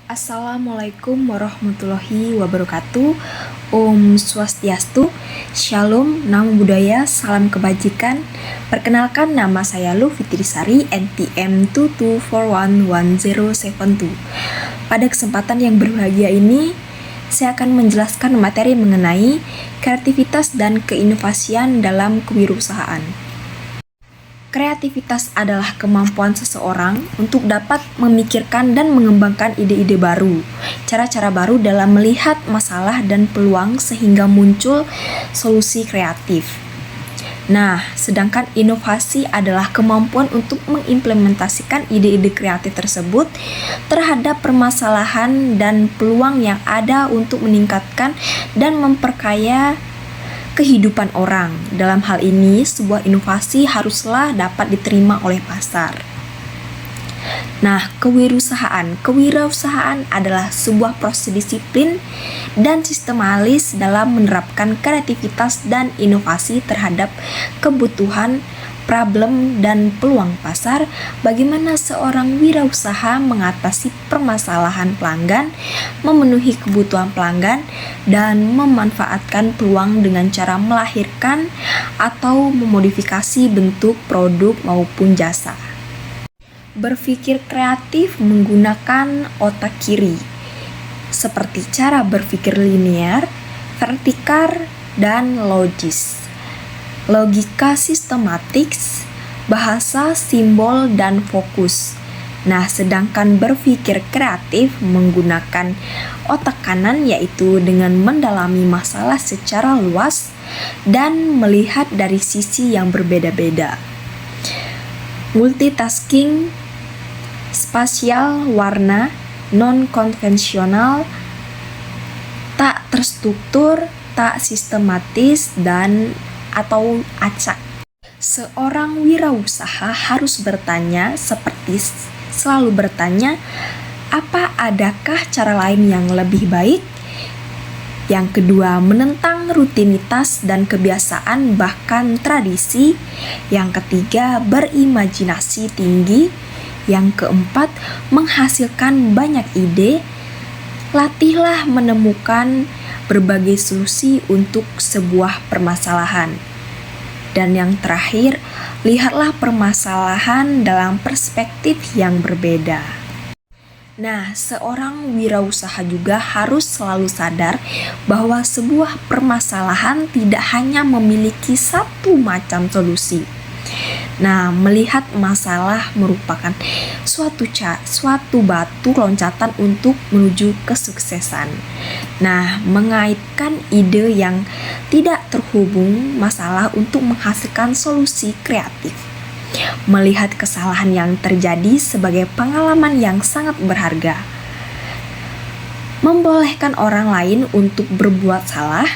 Assalamualaikum warahmatullahi wabarakatuh. Om Swastiastu, Shalom, Namo Buddhaya, Salam Kebajikan. Perkenalkan, nama saya Lu Fitrisari, NPM 224111072. Pada kesempatan yang berbahagia ini, saya akan menjelaskan materi mengenai kreativitas dan keinovasian dalam kewirausahaan. Kreativitas adalah kemampuan seseorang untuk dapat memikirkan dan mengembangkan ide-ide baru, cara-cara baru dalam melihat masalah dan peluang sehingga muncul solusi kreatif. Nah, sedangkan inovasi adalah kemampuan untuk mengimplementasikan ide-ide kreatif tersebut terhadap permasalahan dan peluang yang ada untuk meningkatkan dan memperkaya kehidupan orang. Dalam hal ini, sebuah inovasi haruslah dapat diterima oleh pasar. Nah, kewirausahaan adalah sebuah proses disiplin dan sistematis dalam menerapkan kreativitas dan inovasi terhadap kebutuhan, problem, dan peluang pasar. Bagaimana seorang wirausaha mengatasi permasalahan pelanggan, memenuhi kebutuhan pelanggan, dan memanfaatkan peluang dengan cara melahirkan atau memodifikasi bentuk produk maupun jasa. Berpikir kreatif menggunakan otak kiri, seperti cara berpikir linear, vertikal, dan logis. Logika sistematik, bahasa, simbol, dan fokus. Nah, sedangkan berpikir kreatif menggunakan otak kanan, yaitu dengan mendalami masalah secara luas dan melihat dari sisi yang berbeda-beda. Multitasking, spasial, warna, non-konvensional, tak terstruktur, tak sistematis, dan atau acak. Seorang wirausaha harus bertanya, seperti selalu bertanya, apa adakah cara lain yang lebih baik? Yang kedua, menentang rutinitas dan kebiasaan bahkan tradisi. Yang ketiga, berimajinasi tinggi. Yang keempat, menghasilkan banyak ide. Latihlah menemukan berbagai solusi untuk sebuah permasalahan. Dan yang terakhir, lihatlah permasalahan dalam perspektif yang berbeda. Nah, seorang wirausaha juga harus selalu sadar bahwa sebuah permasalahan tidak hanya memiliki satu macam solusi. Nah, melihat masalah merupakan suatu batu loncatan untuk menuju kesuksesan. Nah, mengaitkan ide yang tidak terhubung masalah untuk menghasilkan solusi kreatif. Melihat kesalahan yang terjadi sebagai pengalaman yang sangat berharga. Membolehkan orang lain untuk berbuat salah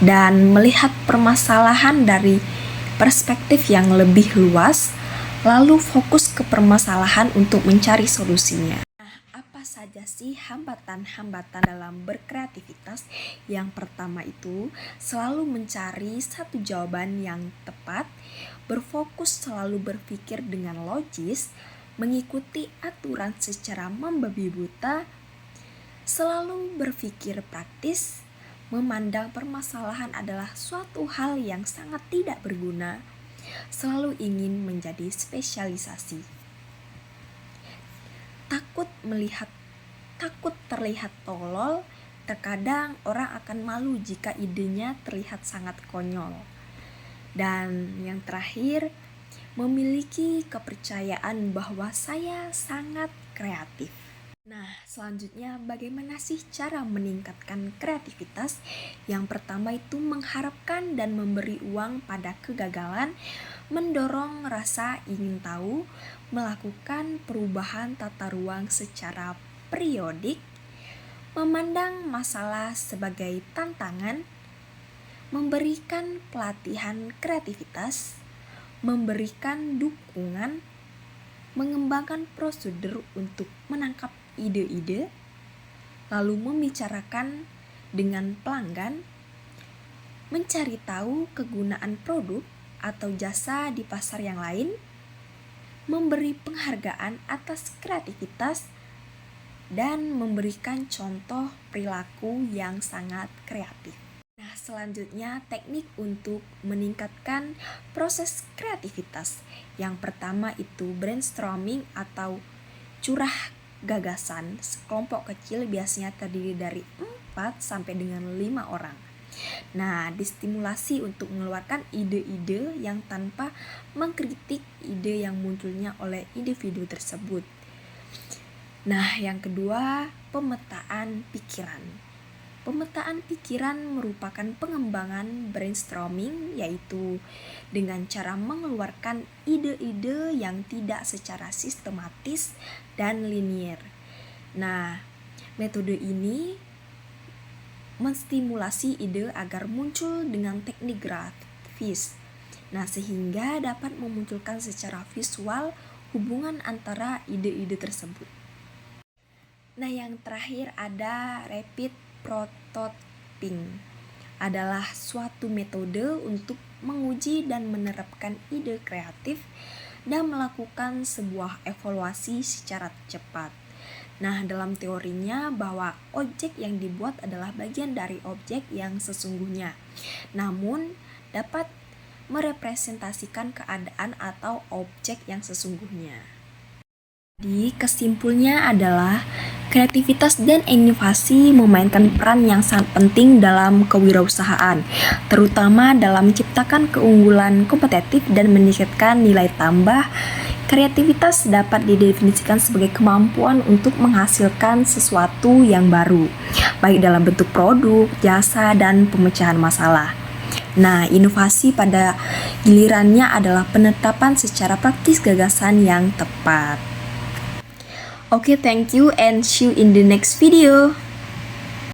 dan melihat permasalahan dari perspektif yang lebih luas, lalu fokus ke permasalahan untuk mencari solusinya. Nah, apa saja sih hambatan-hambatan dalam berkreativitas? Yang pertama itu, selalu mencari satu jawaban yang tepat, berfokus selalu berpikir dengan logis, mengikuti aturan secara membabi buta, selalu berpikir praktis, memandang permasalahan adalah suatu hal yang sangat tidak berguna, selalu ingin menjadi spesialisasi. Takut terlihat tolol, terkadang orang akan malu jika idenya terlihat sangat konyol. Dan yang terakhir, memiliki kepercayaan bahwa saya sangat kreatif. Nah, selanjutnya bagaimana sih cara meningkatkan kreativitas? Yang pertama itu mengharapkan dan memberi uang pada kegagalan, mendorong rasa ingin tahu, melakukan perubahan tata ruang secara periodik, memandang masalah sebagai tantangan, memberikan pelatihan kreativitas, memberikan dukungan, mengembangkan prosedur untuk menangkap ide-ide, lalu membicarakan dengan pelanggan, mencari tahu kegunaan produk atau jasa di pasar yang lain, memberi penghargaan atas kreativitas, dan memberikan contoh perilaku yang sangat kreatif. Nah, selanjutnya teknik untuk meningkatkan proses kreativitas. Yang pertama itu brainstorming atau curah gagasan. Sekelompok kecil biasanya terdiri dari 4 sampai dengan 5 orang. Nah, distimulasi untuk mengeluarkan ide-ide yang tanpa mengkritik ide yang munculnya oleh individu tersebut. Nah, yang kedua, pemetaan pikiran. Pemetaan pikiran merupakan pengembangan brainstorming, yaitu dengan cara mengeluarkan ide-ide yang tidak secara sistematis dan linier. Nah, metode ini menstimulasi ide agar muncul dengan teknik grafis. Nah, sehingga dapat memunculkan secara visual hubungan antara ide-ide tersebut. Nah, yang terakhir ada rapid prototyping. Adalah suatu metode untuk menguji dan menerapkan ide kreatif dan melakukan sebuah evaluasi secara cepat. Nah, dalam teorinya bahwa objek yang dibuat adalah bagian dari objek yang sesungguhnya, namun dapat merepresentasikan keadaan atau objek yang sesungguhnya. Jadi, kesimpulannya adalah kreativitas dan inovasi memainkan peran yang sangat penting dalam kewirausahaan, terutama dalam menciptakan keunggulan kompetitif dan meningkatkan nilai tambah. Kreativitas dapat didefinisikan sebagai kemampuan untuk menghasilkan sesuatu yang baru, baik dalam bentuk produk, jasa, dan pemecahan masalah. Nah, inovasi pada gilirannya adalah penetapan secara praktis gagasan yang tepat. Okay, thank you and see you in the next video.